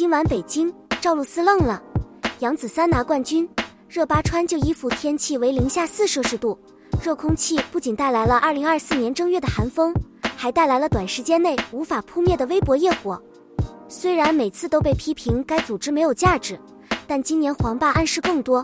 今晚北京，赵露思愣了。杨子3拿冠军，热巴穿旧衣服，天气为零下4摄氏度。热空气不仅带来了2024年正月的寒风，还带来了短时间内无法扑灭的微博业火。虽然每次都被批评该组织没有价值，但今年黄爸暗示更多。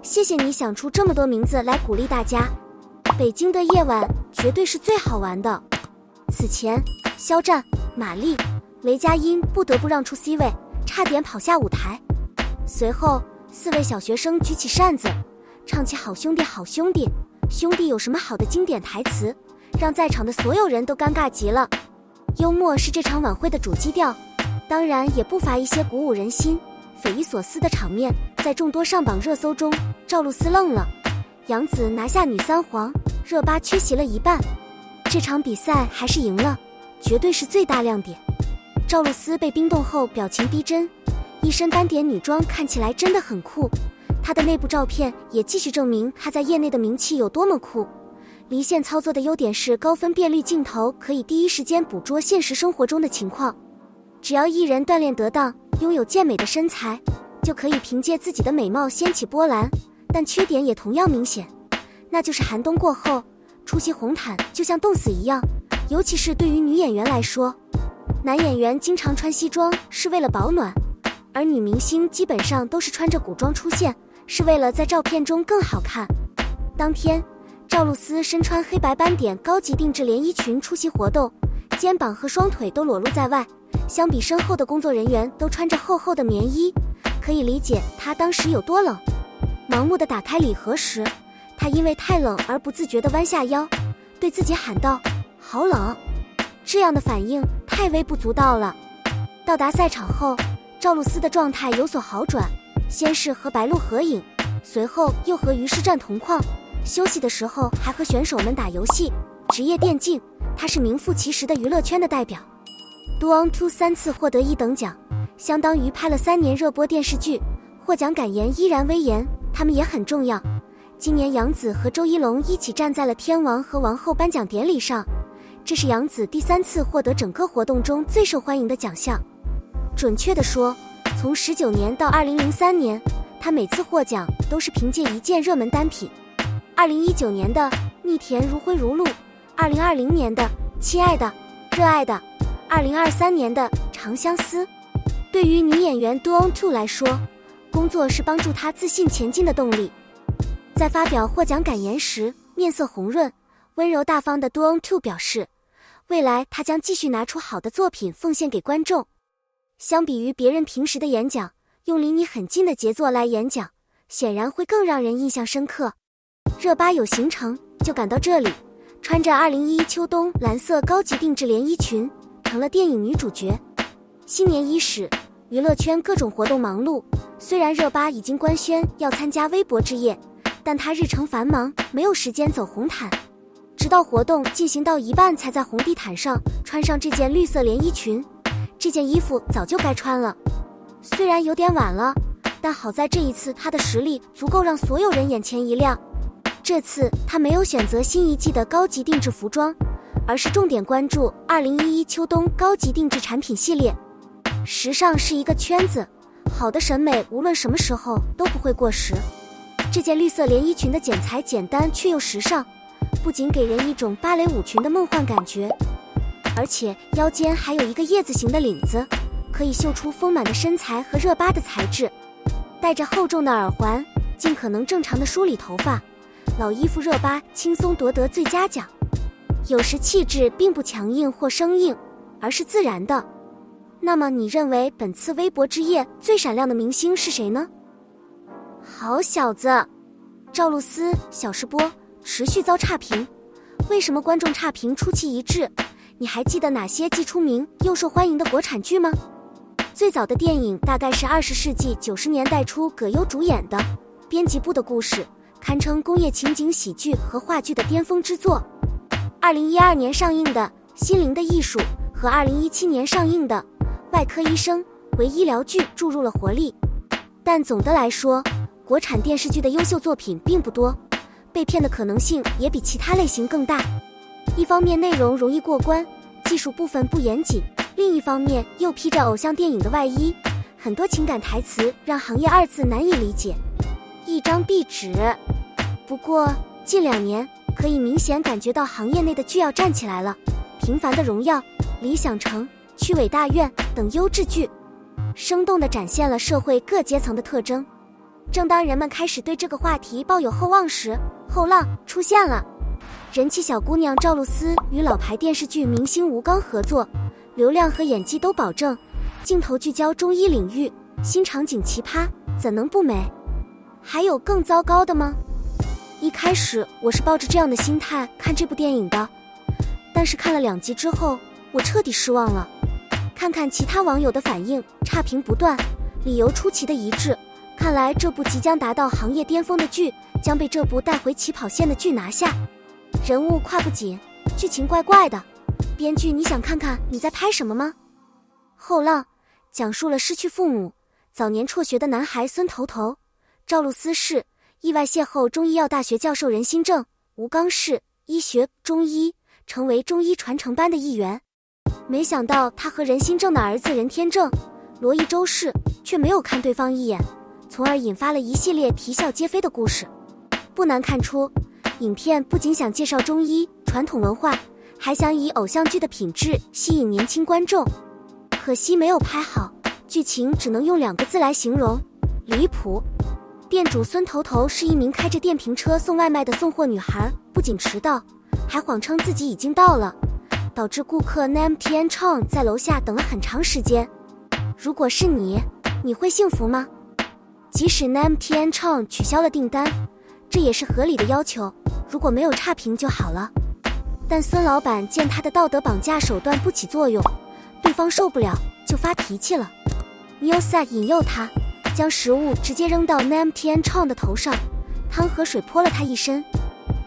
谢谢你想出这么多名字来鼓励大家。北京的夜晚绝对是最好玩的。此前，肖战、马丽、雷佳音不得不让出 C 位，差点跑下舞台。随后，4位小学生举起扇子，唱起好兄弟好兄弟，兄弟有什么好的经典台词，让在场的所有人都尴尬极了。幽默是这场晚会的主基调，当然也不乏一些鼓舞人心、匪夷所思的场面。在众多上榜热搜中，赵露思愣了，杨紫拿下女3黄，热巴缺席了一半。这场比赛还是赢了，绝对是最大亮点。赵露思被冰冻后表情逼真，一身单点女装看起来真的很酷。她的内部照片也继续证明她在业内的名气有多么酷。离线操作的优点是高分辨率镜头可以第一时间捕捉现实生活中的情况。只要艺人锻炼得当，拥有健美的身材，就可以凭借自己的美貌掀起波澜。但缺点也同样明显，那就是寒冬过后，出席红毯就像冻死一样，尤其是对于女演员来说。男演员经常穿西装是为了保暖，而女明星基本上都是穿着古装出现，是为了在照片中更好看。当天，赵露思身穿黑白斑点高级定制连衣裙出席活动，肩膀和双腿都裸露在外，相比身后的工作人员都穿着厚厚的棉衣，可以理解她当时有多冷。盲目地打开礼盒时，她因为太冷而不自觉地弯下腰，对自己喊道：好冷。这样的反应太微不足道了。到达赛场后，赵露思的状态有所好转，先是和白鹿合影，随后又和于是战同框，休息的时候还和选手们打游戏。职业电竞，她是名副其实的娱乐圈的代表。Do On To 3次获得1等奖，相当于拍了3年热播电视剧，获奖感言依然威严，他们也很重要。今年杨紫和周一龙一起站在了天王和王后颁奖典礼上，这是杨紫第3次获得整个活动中最受欢迎的奖项。准确地说，从19年到2003年，她每次获奖都是凭借一件热门单品。2019年的《蜜甜如灰如露》，2020年的《亲爱的，热爱的》，2023年的《长相思》。对于女演员 Do On To 来说，工作是帮助她自信前进的动力。在发表获奖感言时，面色红润、温柔大方的 Do On To 表示，未来她将继续拿出好的作品奉献给观众。相比于别人平时的演讲，用离你很近的杰作来演讲，显然会更让人印象深刻。热巴有行程就赶到这里，穿着2011秋冬蓝色高级定制连衣裙，成了电影女主角。新年伊始，娱乐圈各种活动忙碌，虽然热巴已经官宣要参加微博之夜，但她日程繁忙，没有时间走红毯。直到活动进行到一半，才在红地毯上穿上这件绿色连衣裙。这件衣服早就该穿了，虽然有点晚了，但好在这一次她的实力足够让所有人眼前一亮。这次她没有选择新一季的高级定制服装，而是重点关注2011秋冬高级定制产品系列。时尚是一个圈子，好的审美无论什么时候都不会过时。这件绿色连衣裙的剪裁简单却又时尚，不仅给人一种芭蕾舞裙的梦幻感觉，而且腰间还有一个叶子形的领子，可以秀出丰满的身材和热巴的材质。戴着厚重的耳环，尽可能正常的梳理头发，老衣服热巴轻松夺得最佳奖。有时气质并不强硬或生硬，而是自然的。那么你认为本次微博之夜最闪亮的明星是谁呢？好小子，赵露思、小试播持续遭差评。为什么观众差评出奇一致？你还记得哪些既出名又受欢迎的国产剧吗？最早的电影大概是20世纪90年代初葛优主演的《编辑部的故事》，堪称工业情景喜剧和话剧的巅峰之作。2012年上映的《心灵的艺术》和2017年上映的《外科医生》为医疗剧注入了活力。但总的来说，国产电视剧的优秀作品并不多，被骗的可能性也比其他类型更大。一方面内容容易过关，技术部分不严谨，另一方面又披着偶像电影的外衣，很多情感台词让行业2字难以理解，一张壁纸。不过近2年可以明显感觉到行业内的剧要站起来了，《平凡的荣耀》、《理想城》、《曲伟大院》等优质剧，生动地展现了社会各阶层的特征。正当人们开始对这个话题抱有厚望时，后浪出现了。人气小姑娘赵露思与老牌电视剧明星吴刚合作，流量和演技都保证，镜头聚焦中医领域，新场景奇葩，怎能不美？还有更糟糕的吗？一开始我是抱着这样的心态看这部电影的，但是看了2集之后，我彻底失望了。看看其他网友的反应，差评不断，理由出奇的一致。看来这部即将达到行业巅峰的剧将被这部带回起跑线的剧拿下。人物胯不紧，剧情怪怪的，编剧你想看看你在拍什么吗？后浪讲述了失去父母、早年辍学的男孩孙头头，赵露思是意外邂逅中医药大学教授任新正，吴刚是医学中医，成为中医传承班的一员。没想到他和任新正的儿子任天正、罗一周氏却没有看对方一眼，从而引发了一系列啼笑皆非的故事。不难看出，影片不仅想介绍中医传统文化，还想以偶像剧的品质吸引年轻观众。可惜没有拍好，剧情只能用2个字来形容：离谱。店主孙头头是一名开着电瓶车送外卖的送货女孩，不仅迟到，还谎称自己已经到了，导致顾客 Nam Tian Chong 在楼下等了很长时间。如果是你会幸福吗？即使 Nam Tian Chong 取消了订单，这也是合理的要求，如果没有差评就好了。但孙老板见他的道德绑架手段不起作用，对方受不了就发脾气了。Newsa 引诱他，将食物直接扔到 Nam Tian Chong 的头上，汤和水泼了他一身。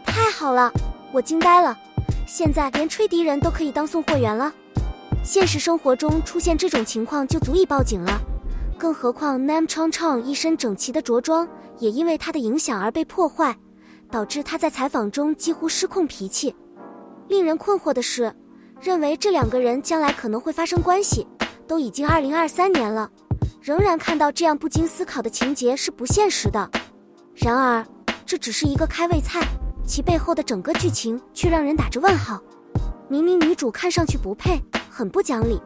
太好了，我惊呆了，现在连吹笛人都可以当送货员了。现实生活中出现这种情况就足以报警了，更何况 Nam Tian Chong 一身整齐的着装也因为他的影响而被破坏，导致他在采访中几乎失控脾气。令人困惑的是，认为这2个人将来可能会发生关系，都已经2023年了，仍然看到这样不经思考的情节是不现实的。然而这只是一个开胃菜，其背后的整个剧情却让人打着问号。明明女主看上去不配，很不讲理，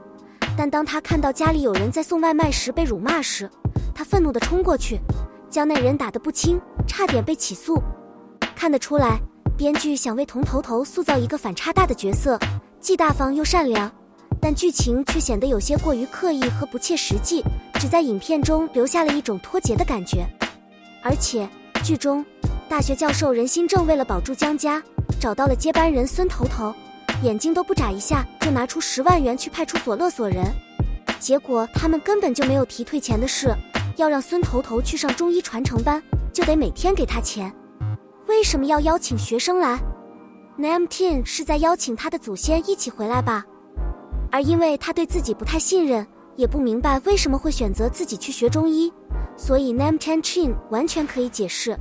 但当她看到家里有人在送外卖时被辱骂时，她愤怒地冲过去，将那人打得不轻，差点被起诉。看得出来，编剧想为童头头塑造一个反差大的角色，既大方又善良，但剧情却显得有些过于刻意和不切实际，只在影片中留下了一种脱节的感觉。而且剧中大学教授任新正为了保住江家，找到了接班人孙头头，眼睛都不眨一下就拿出10万元去派出所勒索人。结果他们根本就没有提退钱的事，要让孙头头去上中医传承班，就得每天给他钱。为什么要邀请学生来？ Nam Tian 是在邀请他的祖先一起回来吧？而因为他对自己不太信任，也不明白为什么会选择自己去学中医，所以 Nam Tian Chin 完全可以解释，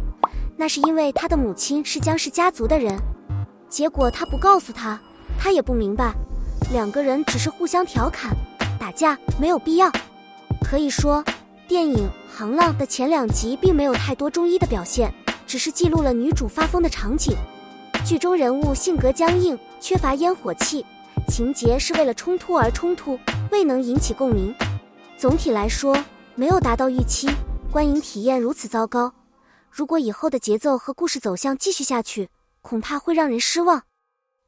那是因为他的母亲是江氏家族的人。结果他不告诉他，他也不明白，2个人只是互相调侃打架，没有必要。可以说电影《行浪》的前2集并没有太多中医的表现，只是记录了女主发疯的场景。剧中人物性格僵硬，缺乏烟火气，情节是为了冲突而冲突，未能引起共鸣。总体来说没有达到预期，观影体验如此糟糕，如果以后的节奏和故事走向继续下去，恐怕会让人失望。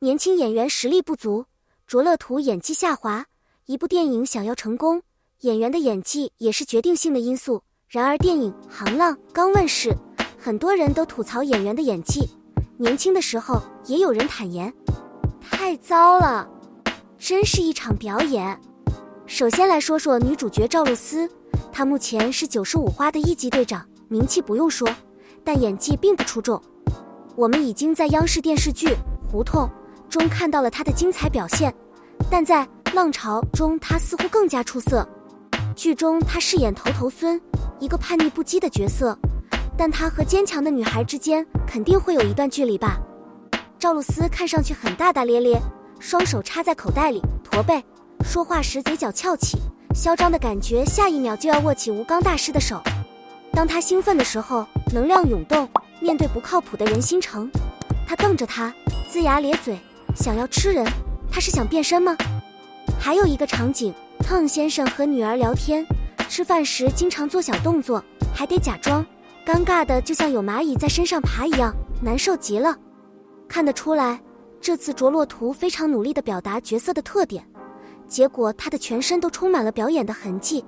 年轻演员实力不足，卓乐图演技下滑，一部电影想要成功，演员的演技也是决定性的因素。然而电影《行浪》刚问世，很多人都吐槽演员的演技，年轻的时候也有人坦言太糟了，真是一场表演。首先来说说女主角赵露思，她目前是95花的1级队长，名气不用说，但演技并不出众。我们已经在央视电视剧《胡同》中看到了她的精彩表现，但在《浪潮》中她似乎更加出色。剧中她饰演头头孙，一个叛逆不羁的角色，但她和坚强的女孩之间肯定会有一段距离吧。赵露思看上去很大大咧咧，双手插在口袋里驼背，说话时嘴角翘起，嚣张的感觉下一秒就要握起吴刚大师的手。当他兴奋的时候，能量涌动，面对不靠谱的人心城，他瞪着他，龇牙咧嘴，想要吃人。他是想变身吗？还有一个场景，汤先生和女儿聊天，吃饭时经常做小动作，还得假装，尴尬的就像有蚂蚁在身上爬一样，难受极了。看得出来，这次着落图非常努力地表达角色的特点，结果他的全身都充满了表演的痕迹。